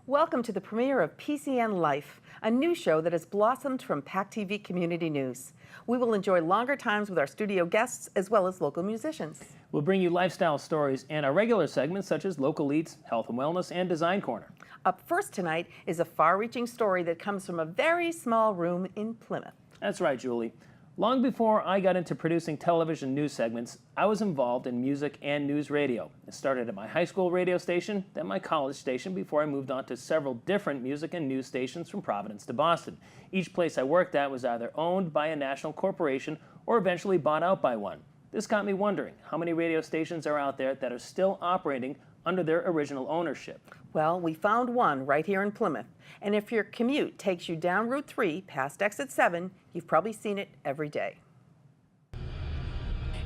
Welcome to the premiere of PCN Life, a new show that has blossomed from PACTV Community News. We will enjoy longer times with our studio guests as well as local musicians. We'll bring you lifestyle stories and our regular segments such as Local Eats, Health and Wellness, and Design Corner. Up first tonight is a far-reaching story that comes from a very small room in Plymouth. That's right, Julie. Long before I got into producing television news segments, I was involved in music and news radio. It started at my high school radio station, then my college station, before I moved on to several different music and news stations from Providence to Boston. Each place I worked at was either owned by a national corporation or eventually bought out by one. This got me wondering how many radio stations are out there that are still operating under their original ownership. Well, we found one right here in Plymouth. And if your commute takes you down Route 3 past exit 7, you've probably seen it every day.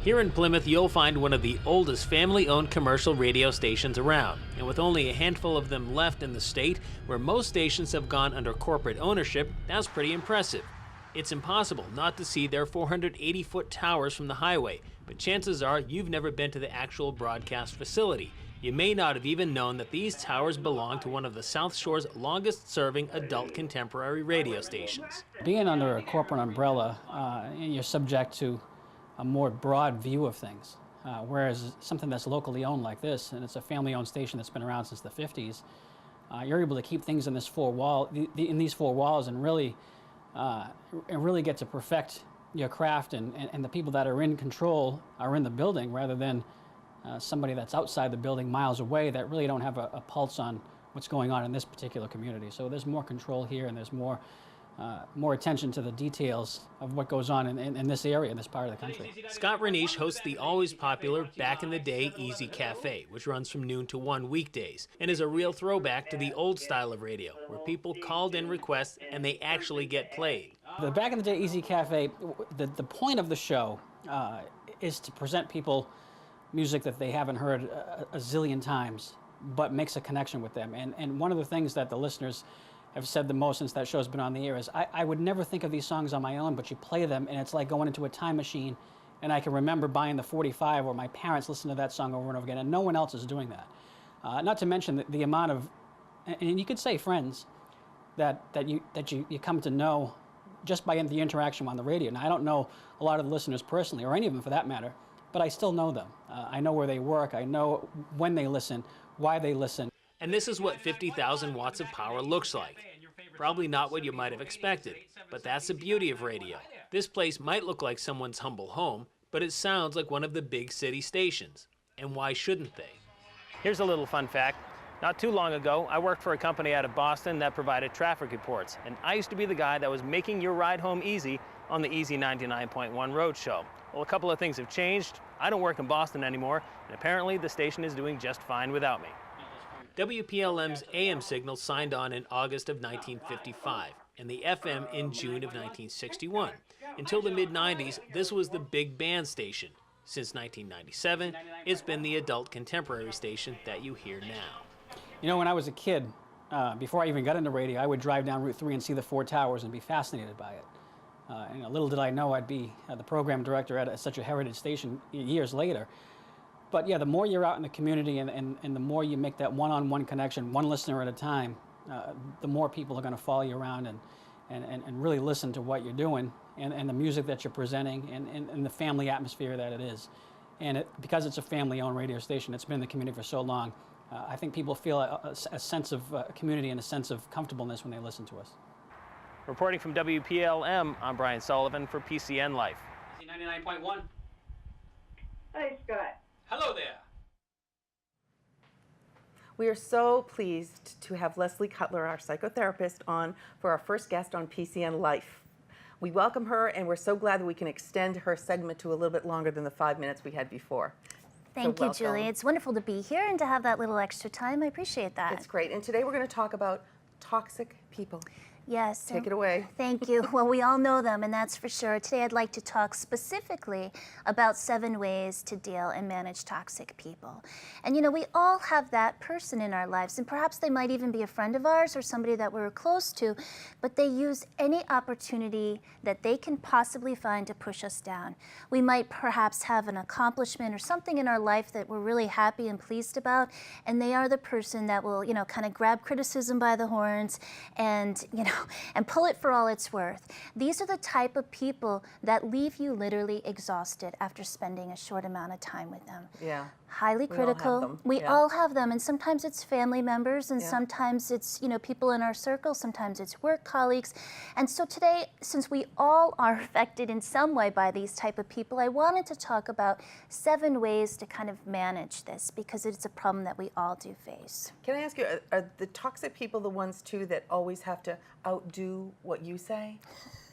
Here in Plymouth, you'll find one of the oldest family-owned commercial radio stations around. And with only a handful of them left in the state, where most stations have gone under corporate ownership, that's pretty impressive. It's impossible not to see their 480-foot towers from the highway, but chances are you've never been to the actual broadcast facility. You may not have even known that these towers belong to one of the South Shore's longest-serving adult contemporary radio stations. Being under a corporate umbrella, you're subject to a more broad view of things, whereas something that's locally owned like this, and it's a family-owned station that's been around since the 50s, you're able to keep things in this in these four walls and really get to perfect your craft, and the people that are in control are in the building rather than somebody that's outside the building miles away that really don't have a pulse on what's going on in this particular community. So there's more control here, and there's more attention to the details of what goes on in this area, in this part of the country. Scott Renish hosts the always popular Back in the Day Easy Cafe, which runs from noon to 1 weekdays, and is a real throwback to the old style of radio, where people called in requests and they actually get played. The Back in the Day Easy Cafe, the point of the show is to present people music that they haven't heard a zillion times, but makes a connection with them. And one of the things that the listeners have said the most since that show's been on the air is, I would never think of these songs on my own, but you play them and it's like going into a time machine, and I can remember buying the 45 or my parents listened to that song over and over again, and no one else is doing that. Not to mention the amount of, and you could say friends, that you come to know just by the interaction on the radio. Now, I don't know a lot of the listeners personally, or any of them for that matter, but I still know them. I know where they work. I know when they listen, why they listen. And this is what 50,000 watts of power looks like. Probably not what you might have expected, but that's the beauty of radio. This place might look like someone's humble home, but it sounds like one of the big city stations. And why shouldn't they? Here's a little fun fact. Not too long ago, I worked for a company out of Boston that provided traffic reports, and I used to be the guy that was making your ride home easy on the Easy 99.1 Road Show. Well, a couple of things have changed. I don't work in Boston anymore, and apparently the station is doing just fine without me. WPLM's AM signal signed on in August of 1955, and the FM in June of 1961. Until the mid-90s, this was the big band station. Since 1997, it's been the adult contemporary station that you hear now. You know, when I was a kid, before I even got into radio, I would drive down Route 3 and see the four towers and be fascinated by it. And little did I know I'd be the program director at such a heritage station years later. But yeah, the more you're out in the community and the more you make that one-on-one connection, one listener at a time, the more people are going to follow you around and really listen to what you're doing and the music that you're presenting and the family atmosphere that it is. And because it's a family-owned radio station, it's been in the community for so long, I think people feel a sense of community and a sense of comfortableness when they listen to us. Reporting from WPLM, I'm Brian Sullivan for PCN Life. 99.1. Hi, Scott. Hello there. We are so pleased to have Leslie Cutler, our psychotherapist, on for our first guest on PCN Life. We welcome her, and we're so glad that we can extend her segment to a little bit longer than the 5 minutes we had before. Thank you, Julie. It's wonderful to be here and to have that little extra time. I appreciate that. It's great. And today we're going to talk about toxic people. Yes. Take it away. Thank you. Well, we all know them, and that's for sure. Today I'd like to talk specifically about 7 ways to deal and manage toxic people. And we all have that person in our lives, and perhaps they might even be a friend of ours or somebody that we're close to, but they use any opportunity that they can possibly find to push us down. We might perhaps have an accomplishment or something in our life that we're really happy and pleased about, and they are the person that will, kind of grab criticism by the horns and, and pull it for all it's worth. These are the type of people that leave you literally exhausted after spending a short amount of time with them. Yeah. Highly critical. We all have them, and sometimes it's family members, and sometimes it's people in our circle, sometimes it's work colleagues. And so today, since we all are affected in some way by these type of people, I wanted to talk about 7 ways to kind of manage this, because it's a problem that we all do face. Can I ask you, are the toxic people the ones too that always have to outdo what you say?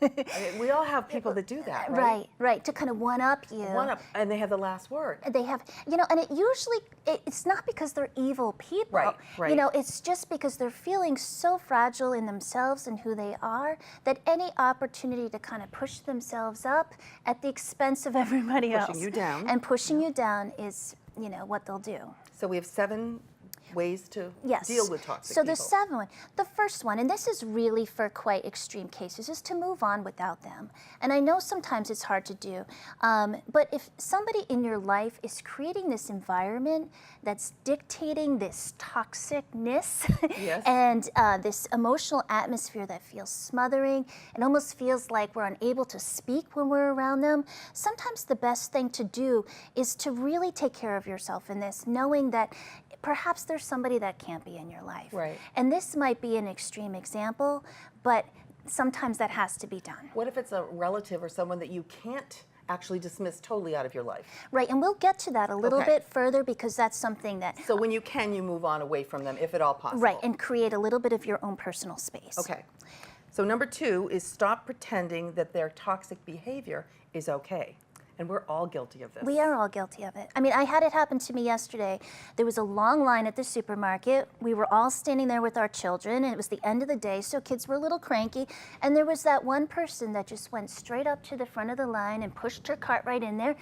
I mean, we all have people that do that, right? Right, to kind of one-up you. One-up, and they have the last word. They have, and it usually, it's not because they're evil people. Right. It's just because they're feeling so fragile in themselves and who they are that any opportunity to kind of push themselves up at the expense of everybody else. Pushing you down. And pushing you down is, what they'll do. So we have 7 ways to deal with toxic people. So there's 7. The first one, and this is really for quite extreme cases, is to move on without them. And I know sometimes it's hard to do, but if somebody in your life is creating this environment that's dictating this toxicness and this emotional atmosphere that feels smothering, it almost feels like we're unable to speak when we're around them, sometimes the best thing to do is to really take care of yourself in this, knowing that perhaps there's somebody that can't be in your life. Right. And this might be an extreme example, but sometimes that has to be done. What if it's a relative or someone that you can't actually dismiss totally out of your life? Right, and we'll get to that a little bit further, because that's something that... So when you can, you move on away from them, if at all possible. Right, and create a little bit of your own personal space. Okay. So number 2 is stop pretending that their toxic behavior is okay. And we're all guilty of this. We are all guilty of it. I mean, I had it happen to me yesterday. There was a long line at the supermarket. We were all standing there with our children, and it was the end of the day, so kids were a little cranky. And there was that one person that just went straight up to the front of the line and pushed her cart right in there.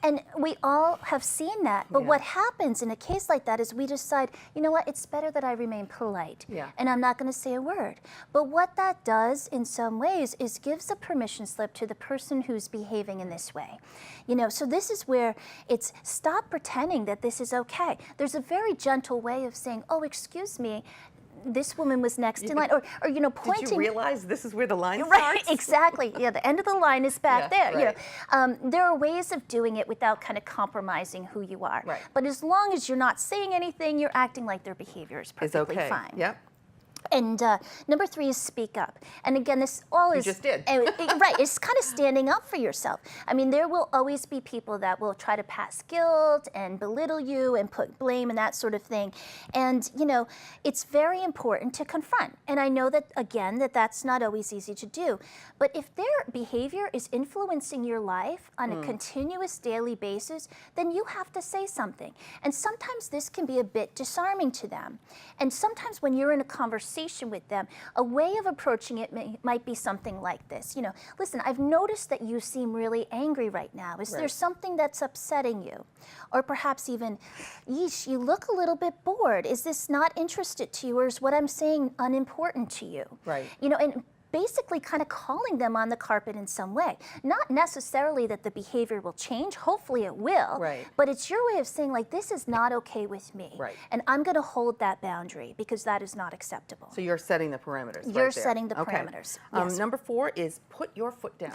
And we all have seen that. But what happens in a case like that is we decide, you know what, it's better that I remain polite. And I'm not going to say a word. But what that does in some ways is gives a permission slip to the person who's behaving in this way. So this is where it's stop pretending that this is okay. There's a very gentle way of saying, oh, excuse me, this woman was next in line, or pointing. Did you realize this is where the line starts? Right, exactly. Yeah, the end of the line is back there. There are ways of doing it without kind of compromising who you are. Right. But as long as you're not saying anything, you're acting like their behavior is perfectly fine. Yep. And number 3 is speak up. And again, this all is... You just did. Right, it's kind of standing up for yourself. I mean, there will always be people that will try to pass guilt and belittle you and put blame and that sort of thing. And, it's very important to confront. And I know that, again, that's not always easy to do. But if their behavior is influencing your life on a continuous daily basis, then you have to say something. And sometimes this can be a bit disarming to them. And sometimes when you're in a conversation with them, a way of approaching it might be something like this. Listen, I've noticed that you seem really angry right now. Is there something that's upsetting you? Or perhaps even, yeesh, you look a little bit bored. Is this not interested to you, or is what I'm saying unimportant to you? Right. And basically kind of calling them on the carpet in some way. Not necessarily that the behavior will change, hopefully it will, but it's your way of saying, like, this is not okay with me, and I'm going to hold that boundary because that is not acceptable. So you're setting the parameters. You're setting the parameters. Yes. Number 4 is put your foot down.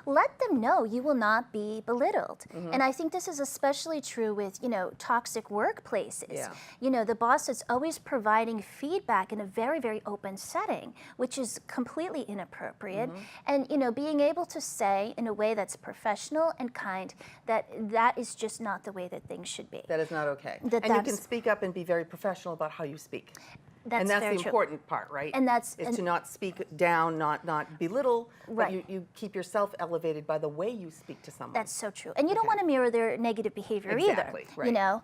Let them know you will not be belittled. And I think this is especially true with, toxic workplaces. The boss is always providing feedback in a very, very open setting, which is completely inappropriate. And, being able to say in a way that's professional and kind that is just not the way that things should be. That is not okay. And you can speak up and be very professional about how you speak. and that's very the true. important part, right? And that's- is and- to not speak down, not belittle, Right. but you keep yourself elevated by the way you speak to someone. That's so true. And you don't Okay. want to mirror their negative behavior Exactly, either. right. You know?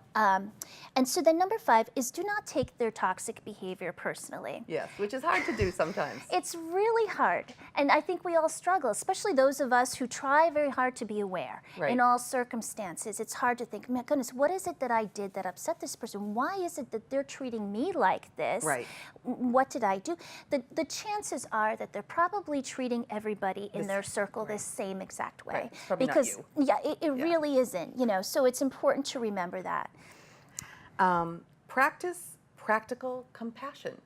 And so then number 5 is do not take their toxic behavior personally. Yes, which is hard to do sometimes. It's really hard. And I think we all struggle, especially those of us who try very hard to be aware Right. in all circumstances. It's hard to think, my goodness, what is it that I did that upset this person? Why is it that they're treating me like this? Right. What did I do? The chances are that they're probably treating everybody in their circle the same exact way. Right. It's probably not because you. yeah, it really isn't, you know, so it's important to remember that. Practice practical compassion.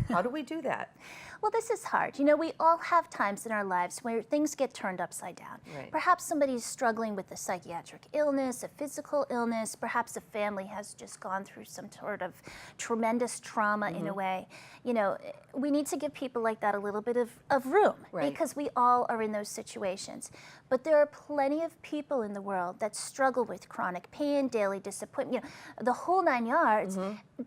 How do we do that? Well, this is hard. You know, we all have times in our lives where things get turned upside down. Right. Perhaps somebody's struggling with a psychiatric illness, a physical illness. Perhaps a family has just gone through some sort of tremendous trauma in a way. You know, we need to give people like that a little bit of room Right. because we all are in those situations. But there are plenty of people in the world that struggle with chronic pain, daily disappointment, you know, the whole 9 yards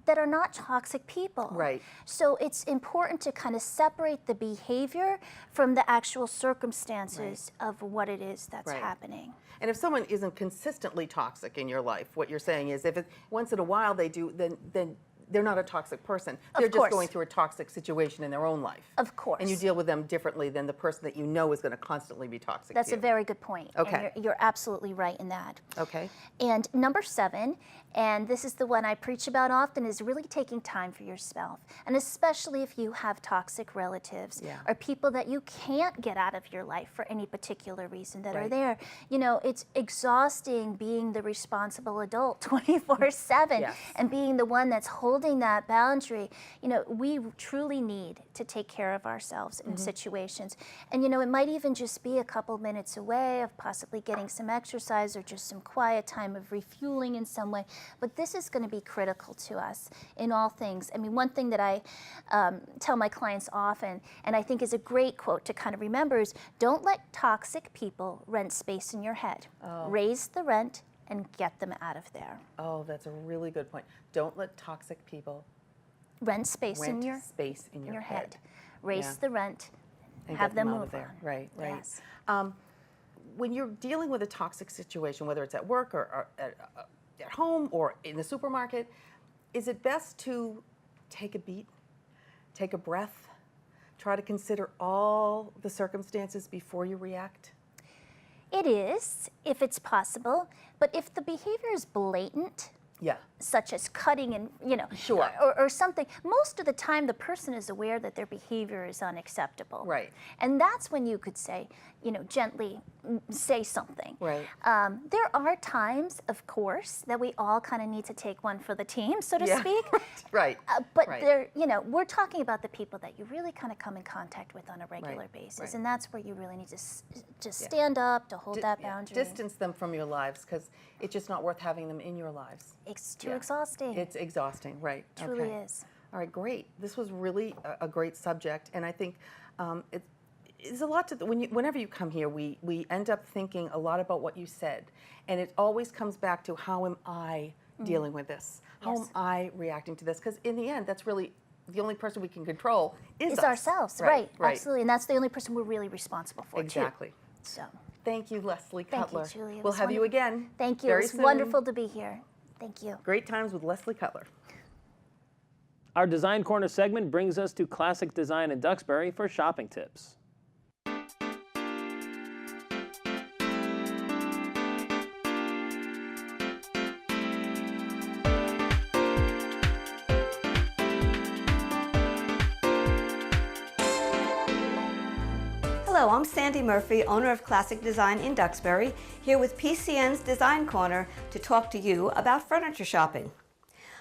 that are not toxic people. Right. So it's important to kind of separate the behavior from the actual circumstances of what it is that's Right. happening. And if someone isn't consistently toxic in your life, what you're saying is if once in a while they do, then they're not a toxic person. They're just course. going through a toxic situation in their own life. Of course. And you deal with them differently than the person that you know is going to constantly be toxic That's to a you. very good point. Okay. And you're absolutely right in that. Okay. And number 7, and this is the one I preach about often, is really taking time for yourself. And especially if you have toxic relatives Yeah. or people that you can't get out of your life for any particular reason that are Right. there. You know, it's exhausting being the responsible adult 24/7 Yes. and being the one that's holding that boundary. You know, we truly need to take care of ourselves in situations. And, you know, it might even just be a couple minutes away of possibly getting some exercise or just some quiet time of refueling in some way. But this is going to be critical to us in all things. I mean, one thing that I tell my clients often, and I think is a great quote to kind of remember, is don't let toxic people rent space in your head. Raise the rent and get them out of there. Oh, that's a really good point. Don't let toxic people Rent space in rent your space in your head. Raise Yeah. the rent and have get them out move of there. on. Right, right. Yes. When you're dealing with a toxic situation, whether it's at work or at home or in the supermarket, is it best to take a beat, take a breath, try to consider all the circumstances before you react? It is, if it's possible, but if the behavior is blatant, Yeah. such as cutting and, you know, Sure. or something, most of the time the person is aware that their behavior is unacceptable. Right. And that's when you could say, you know, gently say something. Right. There are times, of course, that we all kind of need to take one for the team, so to Yeah. speak. Right. But Right. they're, you know, we're talking about the people that you really kind of come in contact with on a regular Right, basis, right. and that's where you really need to stand up, to hold that Yeah, boundary. distance them from your lives because it's just not worth having them in your lives. It's too Yeah. exhausting. It's exhausting, right? It truly Okay. is. All right, great. This was really a great subject, and I think it's a lot to. Whenever you come here, we end up thinking a lot about what you said, and it always comes back to how am I dealing with this? How Yes. am I reacting to this? Because in the end, that's really the only person we can control is It's us. ourselves, right? Right. Absolutely, and that's the only person we're really responsible for, Exactly. too. So, Thank you, Leslie Thank you, Cutler. Julie. It We'll was have you wonderful. again. thank you. Very It was soon. wonderful to be here. Thank you. Great times with Leslie Cutler. Our Design Corner segment brings us to Classic Design in Duxbury for shopping tips. Hello, I'm Sandy Murphy, owner of Classic Design in Duxbury, here with PCN's Design Corner to talk to you about furniture shopping.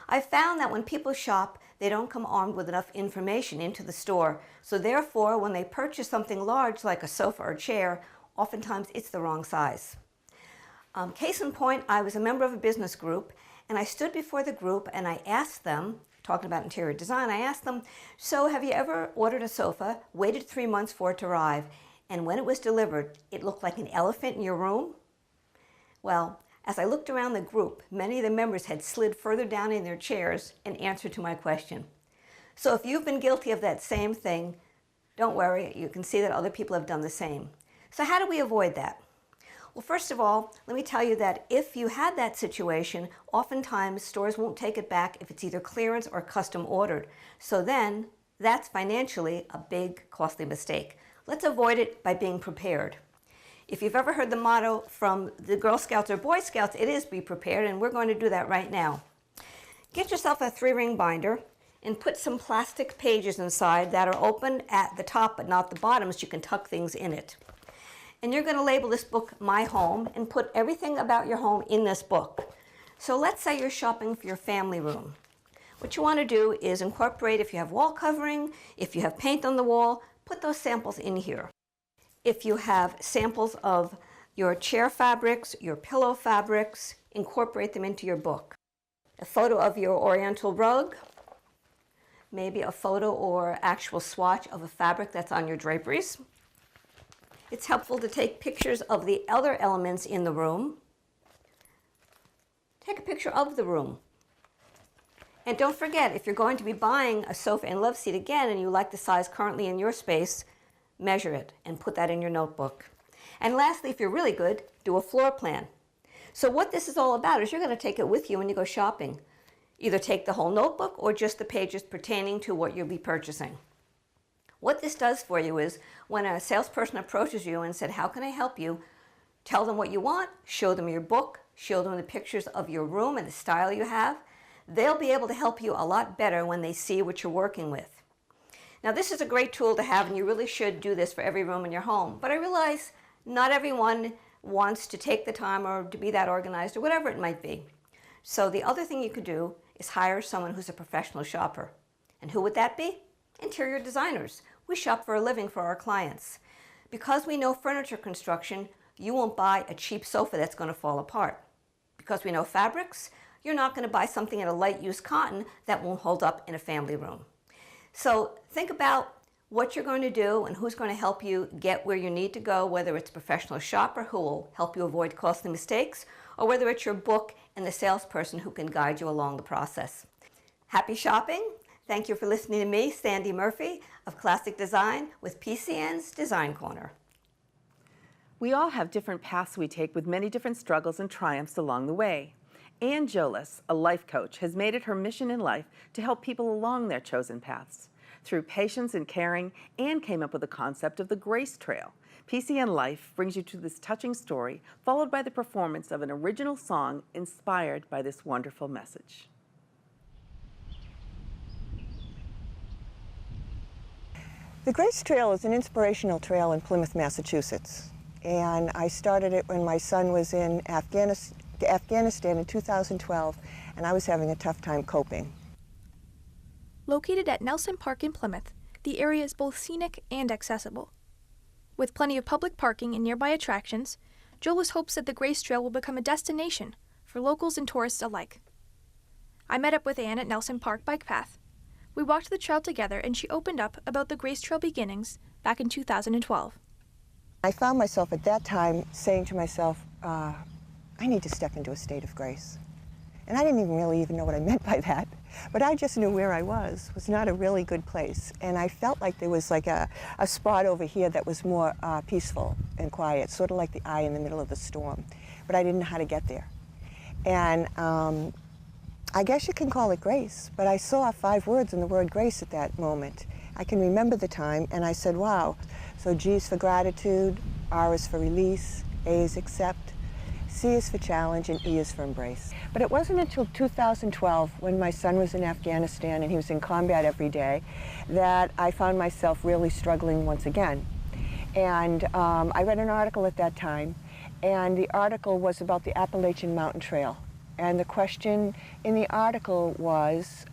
I've found that when people shop, they don't come armed with enough information into the store, so therefore when they purchase something large like a sofa or chair, oftentimes it's the wrong size. Case in point, I was a member of a business group, and I stood before the group and I asked them, talking about interior design, I asked them, so have you ever ordered a sofa, waited 3 months for it to arrive, and when it was delivered, it looked like an elephant in your room? Well, as I looked around the group, many of the members had slid further down in their chairs in answer to my question. So if you've been guilty of that same thing, don't worry, you can see that other people have done the same. So how do we avoid that? Well, first of all, let me tell you that if you had that situation, oftentimes stores won't take it back if it's either clearance or custom ordered. So then, that's financially a big, costly mistake. Let's avoid it by being prepared. If you've ever heard the motto from the Girl Scouts or Boy Scouts, it is be prepared, and we're going to do that right now. Get yourself a 3-ring binder and put some plastic pages inside that are open at the top but not the bottom, so you can tuck things in it. And you're going to label this book My Home and put everything about your home in this book. So let's say you're shopping for your family room. What you want to do is incorporate, if you have wall covering, if you have paint on the wall, put those samples in here. If you have samples of your chair fabrics, your pillow fabrics, incorporate them into your book. A photo of your oriental rug, maybe a photo or actual swatch of a fabric that's on your draperies. It's helpful to take pictures of the other elements in the room. Take a picture of the room. And don't forget, if you're going to be buying a sofa and love seat again and you like the size currently in your space, measure it and put that in your notebook. And lastly, if you're really good, do a floor plan. So what this is all about is you're going to take it with you when you go shopping. Either take the whole notebook or just the pages pertaining to what you'll be purchasing. What this does for you is when a salesperson approaches you and said, how can I help you? Tell them what you want, show them your book, show them the pictures of your room and the style you have. They'll be able to help you a lot better when they see what you're working with. Now this is a great tool to have, and you really should do this for every room in your home. But I realize not everyone wants to take the time or to be that organized or whatever it might be. So the other thing you could do is hire someone who's a professional shopper. And who would that be? Interior designers. We shop for a living for our clients. Because we know furniture construction, you won't buy a cheap sofa that's going to fall apart. Because we know fabrics, you're not going to buy something in a light use cotton that won't hold up in a family room. So think about what you're going to do and who's going to help you get where you need to go, whether it's a professional shopper who will help you avoid costly mistakes, or whether it's your book and the salesperson who can guide you along the process. Happy shopping! Thank you for listening to me, Sandy Murphy of Classic Design with PCN's Design Corner. We all have different paths we take with many different struggles and triumphs along the way. Ann Jolis, a life coach, has made it her mission in life to help people along their chosen paths. Through patience and caring, Ann came up with the concept of the Grace Trail. PCN Life brings you to this touching story, followed by the performance of an original song inspired by this wonderful message. The Grace Trail is an inspirational trail in Plymouth, Massachusetts. And I started it when my son was in Afghanistan in 2012, and I was having a tough time coping. Located at Nelson Park in Plymouth, the area is both scenic and accessible. With plenty of public parking and nearby attractions, Jolis hopes that the Grace Trail will become a destination for locals and tourists alike. I met up with Ann at Nelson Park Bike Path. We walked the trail together and she opened up about the Grace Trail beginnings back in 2012. I found myself at that time saying to myself, I need to step into a state of grace. And I didn't really know what I meant by that, but I just knew where I was not a really good place. And I felt like there was like a spot over here that was more peaceful and quiet, sort of like the eye in the middle of the storm. But I didn't know how to get there. And I guess you can call it grace, but I saw 5 words in the word grace at that moment. I can remember the time, and I said, wow. So G is for gratitude, R is for release, A is accept, C is for challenge, and E is for embrace. But it wasn't until 2012, when my son was in Afghanistan and he was in combat every day, that I found myself really struggling once again. And I read an article at that time, and the article was about the Appalachian Mountain Trail. And the question in the article was,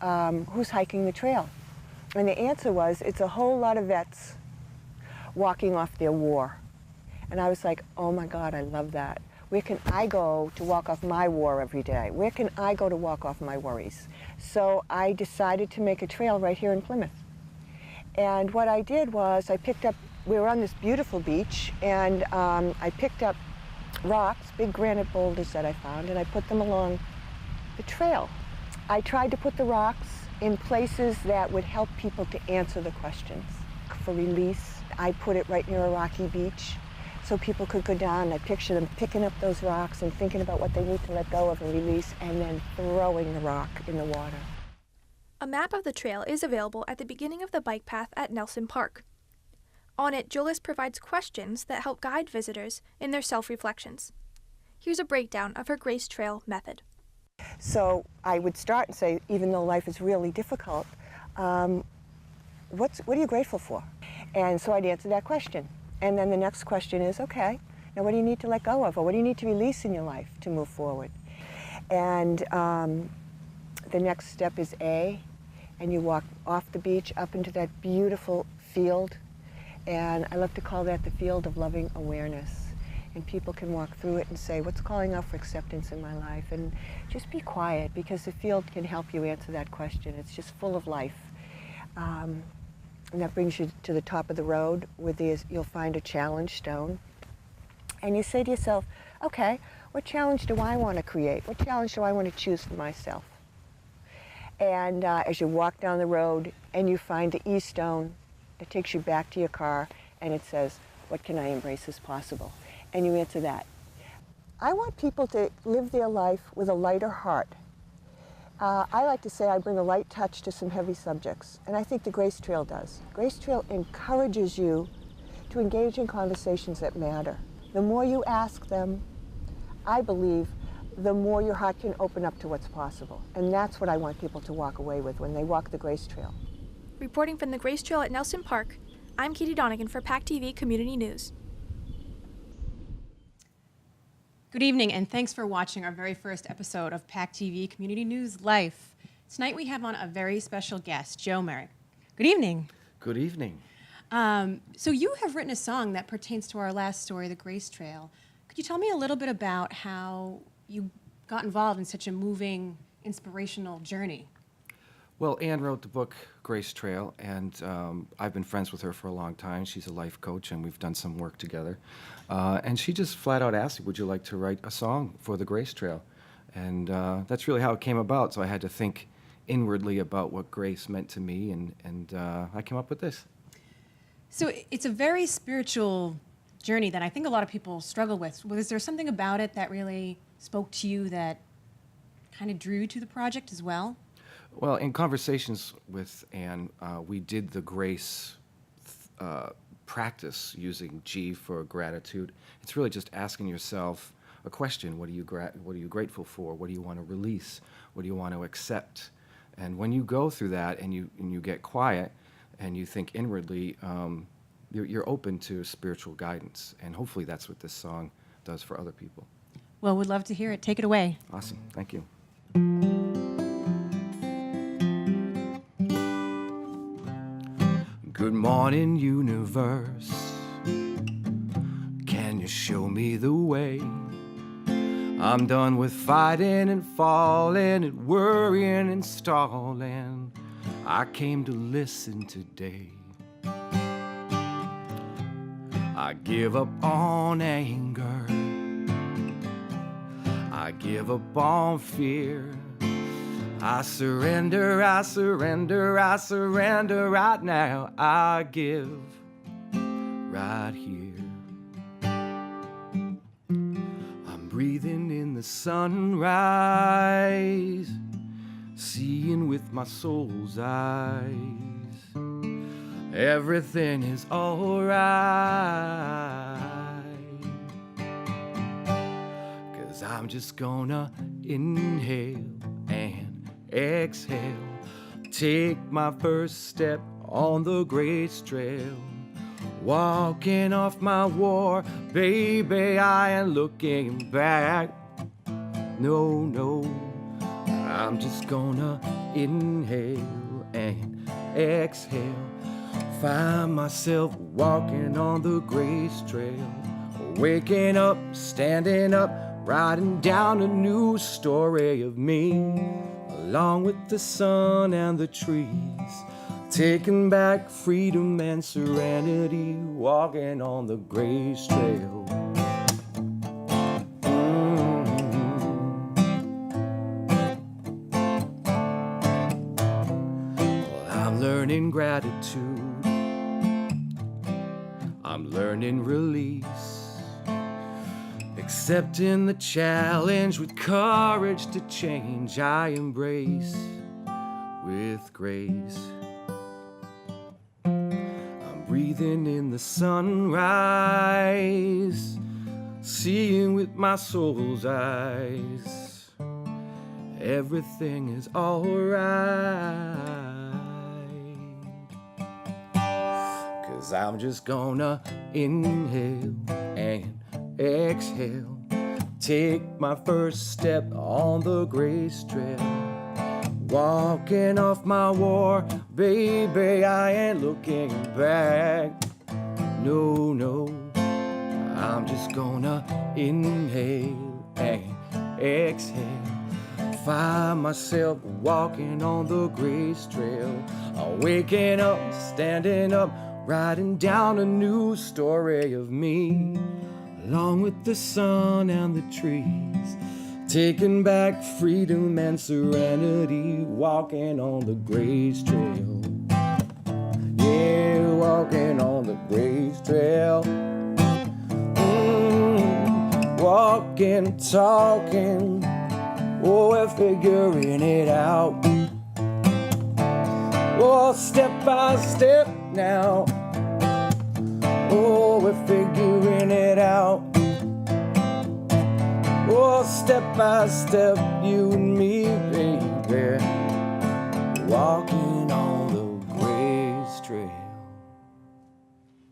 who's hiking the trail? And the answer was, it's a whole lot of vets walking off their war. And I was like, oh my God, I love that. Where can I go to walk off my war every day? Where can I go to walk off my worries? So I decided to make a trail right here in Plymouth. And what I did was we were on this beautiful beach, and I picked up rocks, big granite boulders that I found, and I put them along the trail. I tried to put the rocks in places that would help people to answer the questions. For release, I put it right near a rocky beach so people could go down, and I picture them picking up those rocks and thinking about what they need to let go of and release, and then throwing the rock in the water. A map of the trail is available at the beginning of the bike path at Nelson Park. On it, Jolis provides questions that help guide visitors in their self-reflections. Here's a breakdown of her Grace Trail method. So I would start and say, even though life is really difficult, what are you grateful for? And so I'd answer that question. And then the next question is, okay, now what do you need to let go of, or what do you need to release in your life to move forward? And the next step is A, and you walk off the beach up into that beautiful field. And I love to call that the field of loving awareness. And people can walk through it and say, what's calling out for acceptance in my life? And just be quiet, because the field can help you answer that question. It's just full of life. And that brings you to the top of the road where you'll find a challenge stone. And you say to yourself, okay, what challenge do I want to create? What challenge do I want to choose for myself? And as you walk down the road and you find the E-stone, it takes you back to your car, and it says, what can I embrace as possible? And you answer that. I want people to live their life with a lighter heart. I like to say I bring a light touch to some heavy subjects, and I think the Grace Trail does. Grace Trail encourages you to engage in conversations that matter. The more you ask them, I believe, the more your heart can open up to what's possible. And that's what I want people to walk away with when they walk the Grace Trail. Reporting from the Grace Trail at Nelson Park, I'm Katie Donegan for PACTV Community News. Good evening, and thanks for watching our very first episode of PACTV Community News Life. Tonight we have on a very special guest, Joe Merrick. Good evening. Good evening. So you have written a song that pertains to our last story, The Grace Trail. Could you tell me a little bit about how you got involved in such a moving, inspirational journey? Well, Anne wrote the book Grace Trail, and I've been friends with her for a long time. She's a life coach, and we've done some work together. And she just flat out asked me, would you like to write a song for the Grace Trail? And that's really how it came about. So I had to think inwardly about what grace meant to me, and I came up with this. So it's a very spiritual journey that I think a lot of people struggle with. Was there something about it that really spoke to you that kind of drew you to the project as well? Well, in conversations with Anne, we did the grace practice using G for gratitude. It's really just asking yourself a question. What are you grateful for? What do you want to release? What do you want to accept? And when you go through that and you get quiet and you think inwardly, you're open to spiritual guidance. And hopefully that's what this song does for other people. Well, we'd love to hear it. Take it away. Awesome. Thank you. Good morning, universe. Can you show me the way? I'm done with fighting and falling and worrying and stalling. I came to listen today. I give up on anger. I give up on fear. I surrender, I surrender, I surrender right now. I give right here. I'm breathing in the sunrise, seeing with my soul's eyes. Everything is alright, 'cause I'm just gonna inhale and exhale, take my first step on the Grace Trail, walking off my war, baby, I ain't looking back, no, I'm just gonna inhale and exhale, find myself walking on the Grace Trail, waking up, standing up, writing down a new story of me, along with the sun and the trees, taking back freedom and serenity, walking on the Grace Trail. I'm learning gratitude. I'm learning release. Accepting the challenge with courage to change, I embrace with grace. I'm breathing in the sunrise, seeing with my soul's eyes. Everything is alright. 'Cause I'm just gonna inhale and exhale, take my first step on the grace trail, walking off my war, baby, I ain't looking back, no, no, I'm just gonna inhale and exhale, find myself walking on the grace trail, waking up, standing up, writing down a new story of me, along with the sun and the trees, taking back freedom and serenity, walking on the grace trail. Yeah, walking on the grace trail. Walking, talking, oh, we're figuring it out. Oh, step by step now. Oh, we're figuring it out. Oh, step by step, you and me, baby, walking on the grace trail.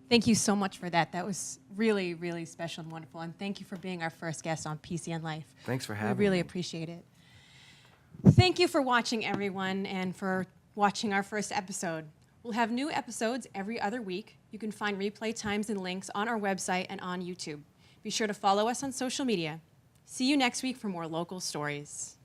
Thank you so much for that. That was really, really special and wonderful. And thank you for being our first guest on PCN Life. Thanks for having me. We really me. appreciate it. Thank you for watching, everyone, and for watching our first episode. We'll have new episodes every other week. You can find replay times and links on our website and on YouTube. Be sure to follow us on social media. See you next week for more local stories.